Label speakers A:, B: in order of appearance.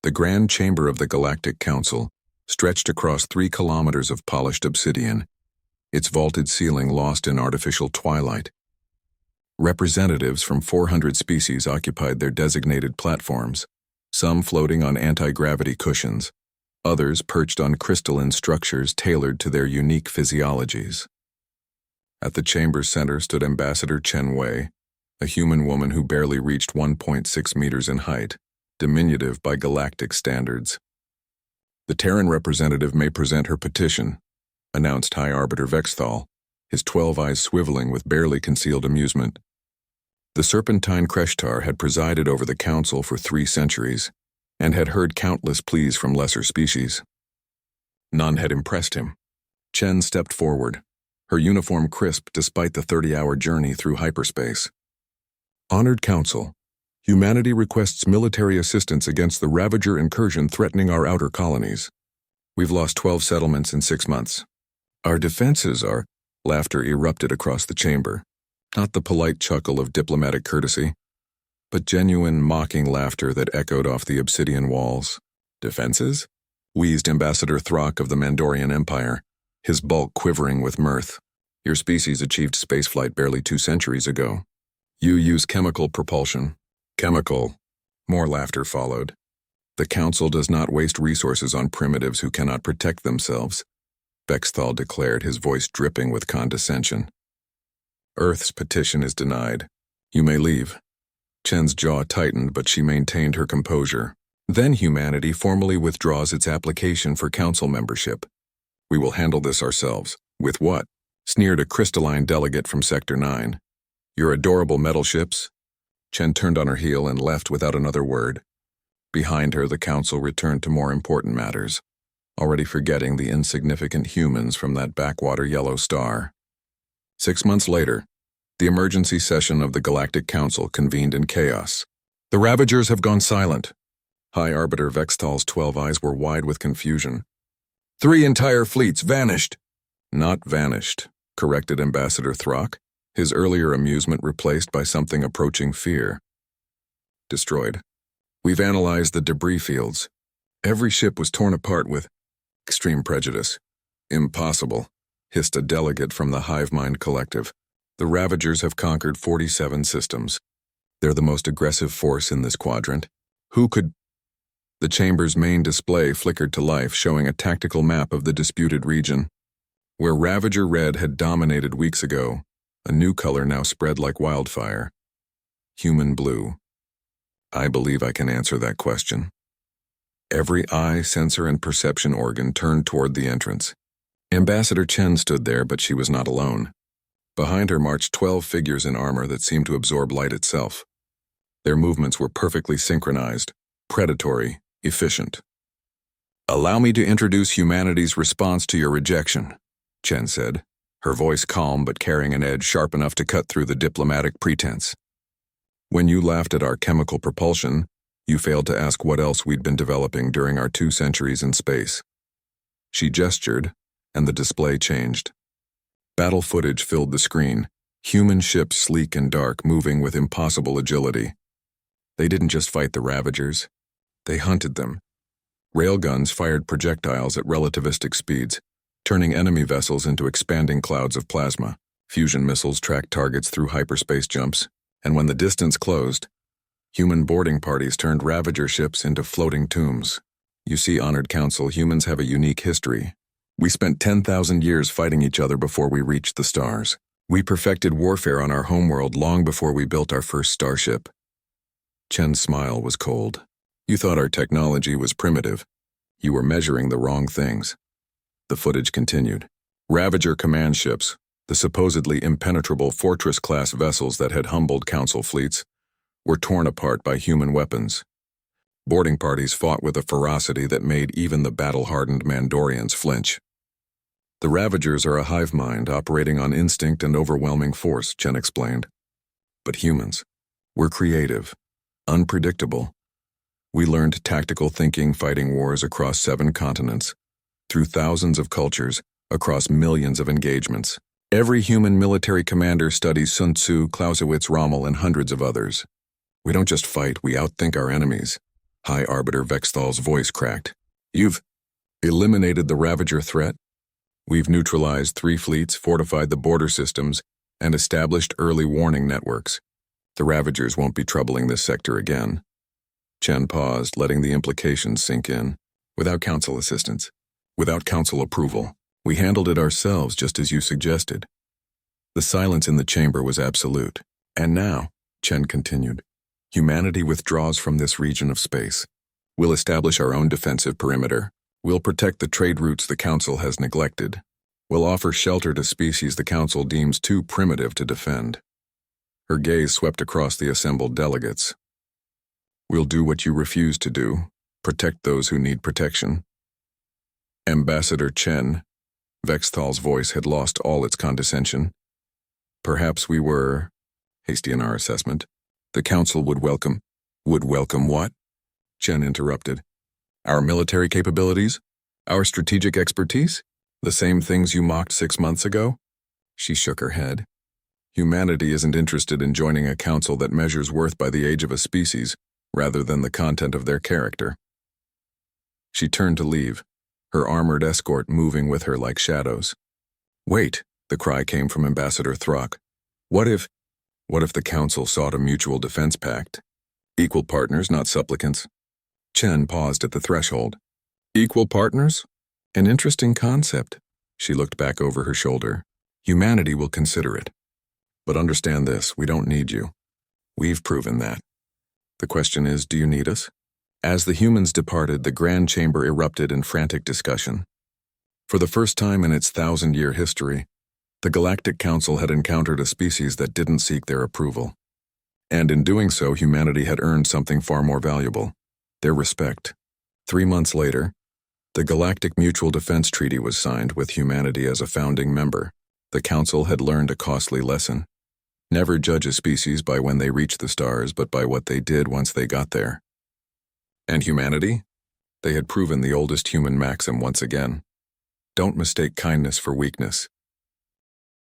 A: The grand chamber of the Galactic Council stretched across 3 kilometers of polished obsidian, its vaulted ceiling lost in artificial twilight. Representatives from 400 species occupied their designated platforms, some floating on anti-gravity cushions, others perched on crystalline structures tailored to their unique physiologies. At the chamber's center stood Ambassador Chen Wei, a human woman who barely reached 1.6 meters in height, diminutive by galactic standards. "The Terran representative may present her petition," announced High Arbiter Vexthal, his 12 eyes swiveling with barely concealed amusement. The serpentine Kreshtar had presided over the council for 3 centuries, and had heard countless pleas from lesser species. None had impressed him. Chen stepped forward, her uniform crisp despite the 30-hour journey through hyperspace. "Honored Council, humanity requests military assistance against the Ravager incursion threatening our outer colonies. We've lost 12 settlements in 6 months. Our defenses are—" Laughter erupted across the chamber, not the polite chuckle of diplomatic courtesy, but genuine, mocking laughter that echoed off the obsidian walls. "Defenses?" wheezed Ambassador Throck of the Mandorian Empire, his bulk quivering with mirth. "Your species achieved spaceflight barely 2 centuries ago. You use chemical propulsion." "Chemical." More laughter followed. "The Council does not waste resources on primitives who cannot protect themselves," Vexthal declared, his voice dripping with condescension. "Earth's petition is denied. You may leave." Chen's jaw tightened, but she maintained her composure. "Then humanity formally withdraws its application for council membership. We will handle this ourselves." "With what?" sneered a crystalline delegate from Sector 9. "Your adorable metal ships?" Chen turned on her heel and left without another word. Behind her, the council returned to more important matters, already forgetting the insignificant humans from that backwater yellow star. 6 months later, the emergency session of the Galactic Council convened in chaos. "The Ravagers have gone silent." High Arbiter Vextal's 12 eyes were wide with confusion. 3 entire fleets vanished." "Not vanished," corrected Ambassador Throck, his earlier amusement replaced by something approaching fear. "Destroyed. We've analyzed the debris fields. Every ship was torn apart with extreme prejudice." "Impossible," hissed a delegate from the Hive Mind Collective. "The Ravagers have conquered 47 systems. They're the most aggressive force in this quadrant. Who could—" The chamber's main display flickered to life, showing a tactical map of the disputed region. Where Ravager Red had dominated weeks ago, a new color now spread like wildfire. Human Blue. "I believe I can answer that question." Every eye, sensor, and perception organ turned toward the entrance. Ambassador Chen stood there, but she was not alone. Behind her marched 12 figures in armor that seemed to absorb light itself. Their movements were perfectly synchronized, predatory, efficient. "Allow me to introduce humanity's response to your rejection," Chen said, her voice calm but carrying an edge sharp enough to cut through the diplomatic pretense. "When you laughed at our chemical propulsion, you failed to ask what else we'd been developing during our 2 centuries in space." She gestured, and the display changed. Battle footage filled the screen, human ships sleek and dark, moving with impossible agility. They didn't just fight the Ravagers. They hunted them. Railguns fired projectiles at relativistic speeds, turning enemy vessels into expanding clouds of plasma. Fusion missiles tracked targets through hyperspace jumps, and when the distance closed, human boarding parties turned Ravager ships into floating tombs. "You see, Honored Council, humans have a unique history. We spent 10,000 years fighting each other before we reached the stars. We perfected warfare on our homeworld long before we built our first starship." Chen's smile was cold. "You thought our technology was primitive. You were measuring the wrong things." The footage continued. Ravager command ships, the supposedly impenetrable fortress-class vessels that had humbled Council fleets, were torn apart by human weapons. Boarding parties fought with a ferocity that made even the battle-hardened Mandorians flinch. "The Ravagers are a hive mind operating on instinct and overwhelming force," Chen explained. "But humans, we're creative, unpredictable. We learned tactical thinking fighting wars across 7 continents, through thousands of cultures, across millions of engagements. Every human military commander studies Sun Tzu, Clausewitz, Rommel, and hundreds of others. We don't just fight, we outthink our enemies. High Arbiter Vexthal's voice cracked. You've eliminated the Ravager threat? We've neutralized 3 fleets, fortified the border systems, and established early warning networks. The Ravagers won't be troubling this sector again. Chen paused, letting the implications sink in. Without council assistance, without council approval, we handled it ourselves just as you suggested. The silence in the chamber was absolute. And now, Chen continued, humanity withdraws from this region of space. We'll establish our own defensive perimeter. We'll protect the trade routes the Council has neglected. We'll offer shelter to species the Council deems too primitive to defend. Her gaze swept across the assembled delegates. We'll do what you refuse to do, protect those who need protection. Ambassador Chen, Vexthal's voice had lost all its condescension. Perhaps we were hasty in our assessment. The Council would welcome. Would welcome what? Chen interrupted. Our military capabilities? Our strategic expertise? The same things you mocked 6 months ago? She shook her head. Humanity isn't interested in joining a council that measures worth by the age of a species, rather than the content of their character. She turned to leave, her armored escort moving with her like shadows. Wait, the cry came from Ambassador Throck. What if the council sought a mutual defense pact? Equal partners, not supplicants. Chen paused at the threshold. Equal partners? An interesting concept. She looked back over her shoulder. Humanity will consider it. But understand this, we don't need you. We've proven that. The question is, do you need us? As the humans departed, the Grand Chamber erupted in frantic discussion. For the first time in its 1,000-year history, the Galactic Council had encountered a species that didn't seek their approval. And in doing so, humanity had earned something far more valuable. Their respect. 3 months later, the Galactic Mutual Defense Treaty was signed with humanity as a founding member. The Council had learned a costly lesson. Never judge a species by when they reach the stars, but by what they did once they got there. And humanity? They had proven the oldest human maxim once again. Don't mistake kindness for weakness.